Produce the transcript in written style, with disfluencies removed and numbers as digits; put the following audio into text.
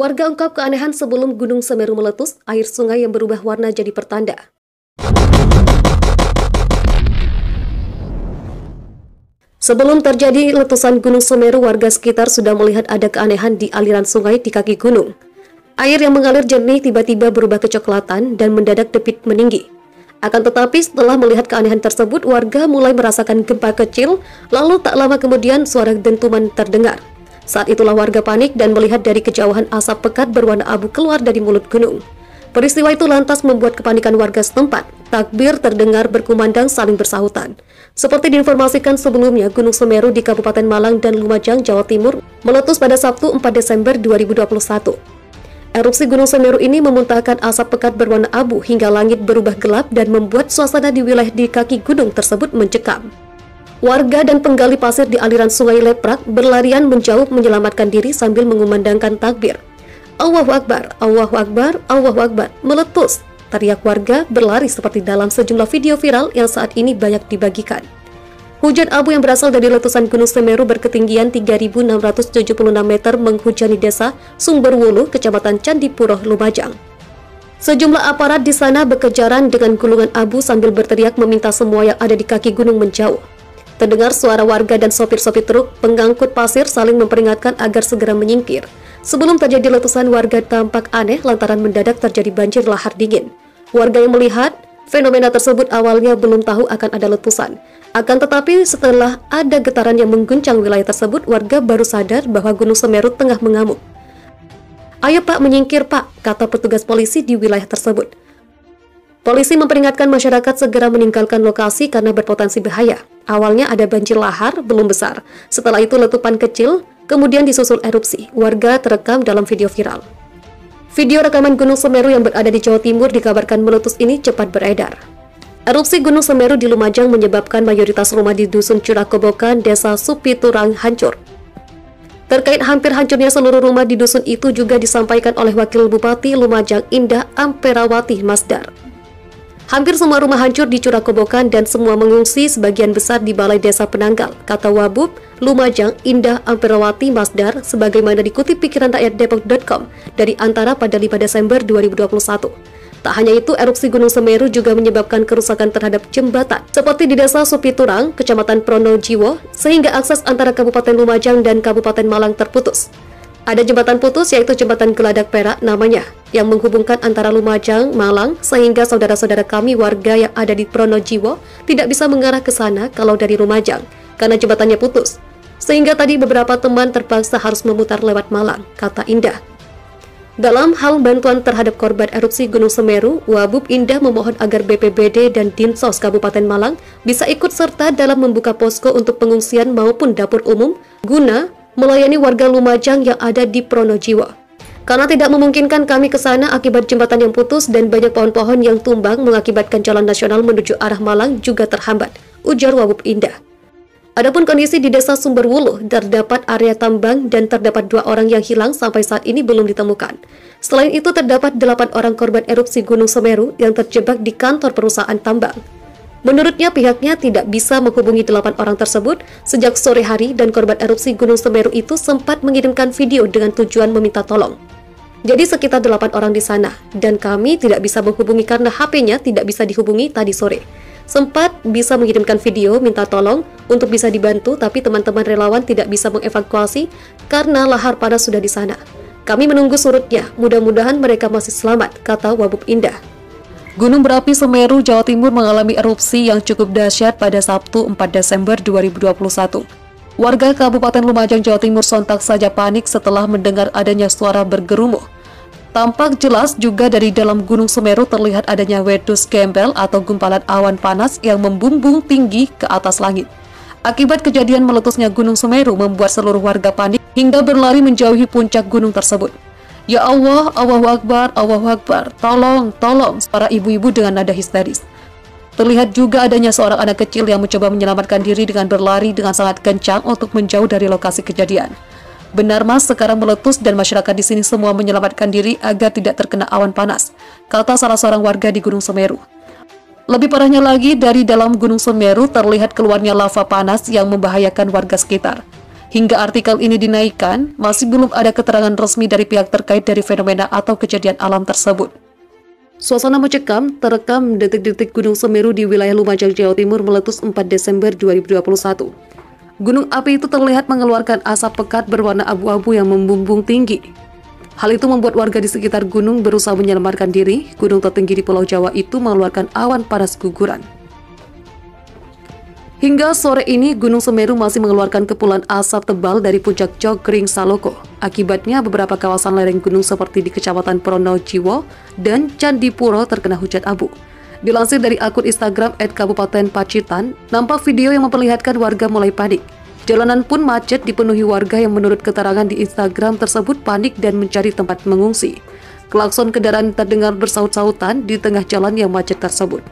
Warga ungkap keanehan sebelum Gunung Semeru meletus, air sungai yang berubah warna jadi pertanda. Sebelum terjadi letusan Gunung Semeru, warga sekitar sudah melihat ada keanehan di aliran sungai di kaki gunung. Air yang mengalir jernih tiba-tiba berubah kecoklatan dan mendadak debit meninggi. Akan tetapi setelah melihat keanehan tersebut, warga mulai merasakan gempa kecil, lalu tak lama kemudian suara dentuman terdengar. Saat itulah warga panik dan melihat dari kejauhan asap pekat berwarna abu keluar dari mulut gunung. Peristiwa itu lantas membuat kepanikan warga setempat. Takbir terdengar berkumandang saling bersahutan. Seperti diinformasikan sebelumnya, Gunung Semeru di Kabupaten Malang dan Lumajang, Jawa Timur meletus pada Sabtu 4 Desember 2021. Erupsi Gunung Semeru ini memuntahkan asap pekat berwarna abu hingga langit berubah gelap dan membuat suasana di wilayah di kaki gunung tersebut mencekam. Warga dan penggali pasir di aliran sungai Leprak berlarian menjauh menyelamatkan diri sambil mengumandangkan takbir. Allahu Akbar, Allahu Akbar, Allahu Akbar, meletus, teriak warga berlari seperti dalam sejumlah video viral yang saat ini banyak dibagikan. Hujan abu yang berasal dari letusan Gunung Semeru berketinggian 3.676 meter menghujani desa Sumberwulu, Kecamatan Candipuro, Lumajang. Sejumlah aparat di sana berkejaran dengan gulungan abu sambil berteriak meminta semua yang ada di kaki gunung menjauh. Terdengar suara warga dan sopir-sopir truk pengangkut pasir saling memperingatkan agar segera menyingkir. Sebelum terjadi letusan, warga tampak aneh lantaran mendadak terjadi banjir lahar dingin. Warga yang melihat fenomena tersebut awalnya belum tahu akan ada letusan. Akan tetapi setelah ada getaran yang mengguncang wilayah tersebut, warga baru sadar bahwa Gunung Semeru tengah mengamuk. "Ayo Pak, menyingkir Pak," kata petugas polisi di wilayah tersebut. Polisi memperingatkan masyarakat segera meninggalkan lokasi karena berpotensi bahaya. Awalnya ada banjir lahar belum besar. Setelah itu letupan kecil, kemudian disusul erupsi. Warga terekam dalam video viral. Video rekaman Gunung Semeru yang berada di Jawa Timur dikabarkan meletus ini cepat beredar. Erupsi Gunung Semeru di Lumajang menyebabkan mayoritas rumah di Dusun Curakobokan, Desa Supiturang hancur. Terkait hampir hancurnya seluruh rumah di dusun itu juga disampaikan oleh Wakil Bupati Lumajang Indah Amperawati Masdar. Hampir semua rumah hancur di Curakobokan dan semua mengungsi sebagian besar di Balai Desa Penanggal, kata Wabub Lumajang Indah Amperawati Masdar sebagaimana dikutip pikiran rakyat Depok.com dari Antara pada 5 Desember 2021. Tak hanya itu, erupsi Gunung Semeru juga menyebabkan kerusakan terhadap jembatan seperti di Desa Supiturang, Kecamatan Pronojiwo, sehingga akses antara Kabupaten Lumajang dan Kabupaten Malang terputus. Ada jembatan putus yaitu jembatan Geladak Perak namanya, yang menghubungkan antara Lumajang, Malang, sehingga saudara-saudara kami warga yang ada di Pronojiwo tidak bisa mengarah ke sana kalau dari Lumajang, karena jembatannya putus. Sehingga tadi beberapa teman terpaksa harus memutar lewat Malang, kata Indah. Dalam hal bantuan terhadap korban erupsi Gunung Semeru, Wabub Indah memohon agar BPBD dan Dinsos Kabupaten Malang bisa ikut serta dalam membuka posko untuk pengungsian maupun dapur umum guna melayani warga Lumajang yang ada di Pronojiwo. Karena tidak memungkinkan kami ke sana akibat jembatan yang putus dan banyak pohon-pohon yang tumbang mengakibatkan jalan nasional menuju arah Malang juga terhambat, ujar Wabub Indah. Adapun kondisi di Desa Sumberwulu, terdapat area tambang dan terdapat 2 orang yang hilang sampai saat ini belum ditemukan. Selain itu terdapat 8 orang korban erupsi Gunung Semeru yang terjebak di kantor perusahaan tambang. Menurutnya pihaknya tidak bisa menghubungi 8 orang tersebut sejak sore hari dan korban erupsi Gunung Semeru itu sempat mengirimkan video dengan tujuan meminta tolong. Jadi sekitar 8 orang di sana dan kami tidak bisa menghubungi karena HP-nya tidak bisa dihubungi tadi sore. Sempat bisa mengirimkan video minta tolong untuk bisa dibantu, tapi teman-teman relawan tidak bisa mengevakuasi karena lahar panas sudah di sana. Kami menunggu surutnya, mudah-mudahan mereka masih selamat, kata Wabub Indah. Gunung berapi Semeru, Jawa Timur mengalami erupsi yang cukup dahsyat pada Sabtu 4 Desember 2021. Warga Kabupaten Lumajang, Jawa Timur sontak saja panik setelah mendengar adanya suara bergemuruh. Tampak jelas juga dari dalam Gunung Semeru terlihat adanya wedus gembel atau gumpalan awan panas yang membumbung tinggi ke atas langit. Akibat kejadian meletusnya Gunung Semeru membuat seluruh warga panik hingga berlari menjauhi puncak gunung tersebut. Ya Allah, Allahu Akbar, Allahu Akbar, tolong, tolong, para ibu-ibu dengan nada histeris. Terlihat juga adanya seorang anak kecil yang mencoba menyelamatkan diri dengan berlari dengan sangat kencang untuk menjauh dari lokasi kejadian. Benar Mas, sekarang meletus dan masyarakat di sini semua menyelamatkan diri agar tidak terkena awan panas, kata salah seorang warga di Gunung Semeru. Lebih parahnya lagi, dari dalam Gunung Semeru terlihat keluarnya lava panas yang membahayakan warga sekitar. Hingga artikel ini dinaikkan, masih belum ada keterangan resmi dari pihak terkait dari fenomena atau kejadian alam tersebut. Suasana mencekam terekam detik-detik Gunung Semeru di wilayah Lumajang, Jawa Timur meletus 4 Desember 2021. Gunung api itu terlihat mengeluarkan asap pekat berwarna abu-abu yang membumbung tinggi. Hal itu membuat warga di sekitar gunung berusaha menyelamatkan diri. Gunung tertinggi di Pulau Jawa itu mengeluarkan awan panas guguran. Hingga sore ini, Gunung Semeru masih mengeluarkan kepulan asap tebal dari puncak Cokring Saloko. Akibatnya, beberapa kawasan lereng gunung seperti di Kecamatan Pronojiwo dan Candipuro terkena hujan abu. Dilansir dari akun Instagram @Kabupaten Pacitan, nampak video yang memperlihatkan warga mulai panik. Jalanan pun macet dipenuhi warga yang menurut keterangan di Instagram tersebut panik dan mencari tempat mengungsi. Klakson kendaraan terdengar bersaut-sautan di tengah jalan yang macet tersebut.